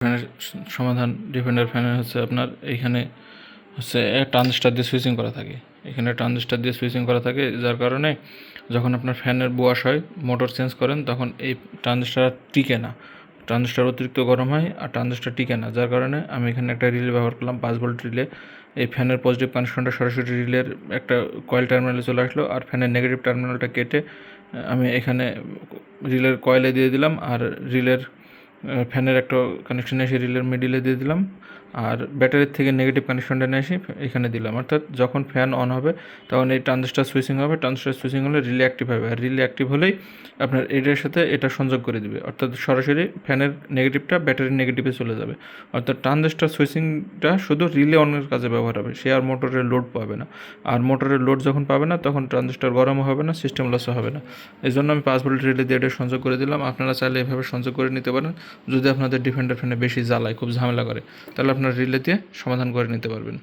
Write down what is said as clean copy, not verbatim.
ফ্যানের সমাধান ডিফেন্ডার ফ্যানের হচ্ছে আপনার এইখানে হচ্ছে ট্রানজিস্টার দিয়ে সুইচিং করা থাকে। এখানে ট্রানজিস্টার দিয়ে সুইচিং করা থাকে, যার কারণে যখন আপনার ফ্যানের বুয়াশ হয়, মোটর চেঞ্জ করেন, তখন এই ট্রানজিস্টার টিকে না। ট্রানজিস্টার অতিরিক্ত গরম হয় আর ট্রানজিস্টার টিকে না, যার কারণে আমি এখানে একটা রিলে ব্যবহার করলাম, 5 ভোল্ট রিলে। এই ফ্যানের পজিটিভ কানেকশনটা সরাসরি রিলের একটা কয়েল টার্মিনালে চলে আসলো, আর ফ্যানের নেগেটিভ টার্মিনালটা কেটে আমি এখানে রিলের কয়েলে দিয়ে দিলাম, আর রিলের ফ্যানের একটা কানেকশন এসে রিলের মিডিলে দিয়ে দিলাম, আর ব্যাটারির থেকে নেগেটিভ কানেকশনটা নিয়ে এসে এখানে দিলাম। অর্থাৎ যখন ফ্যান অন হবে তখন এই ট্রানজিস্টার সুইচিং হবে, ট্রানজিস্টার সুইচিং হলে রিলে অ্যাক্টিভ হবে, আর রিলে অ্যাক্টিভ হলেই আপনার এটার সাথে এটা সংযোগ করে দিবে, অর্থাৎ সরাসরি ফ্যানের নেগেটিভটা ব্যাটারির নেগেটিভে চলে যাবে। অর্থাৎ ট্রানজিস্টার সুইচিংটা শুধু রিলে অনের কাজে ব্যবহার হবে, সে আর মোটরের লোড পাবে না। আর মোটরের লোড যখন পাবে না তখন ট্রানজিস্টার গরমও হবে না, সিস্টেম লসও হবে না। এই জন্য আমি 5 ভোল্ট রিলে দিয়ে এটা সংযোগ করে দিলাম। আপনারা চাইলে এভাবে সংযোগ করে নিতে পারেন। যদি আপনাদের ডিফেন্ডার ফ্যানে বেশি জ্বালায়, খুব ঝামেলা করে, তাহলে আপনার রিলে দিয়ে সমাধান করে নিতে পারবেন।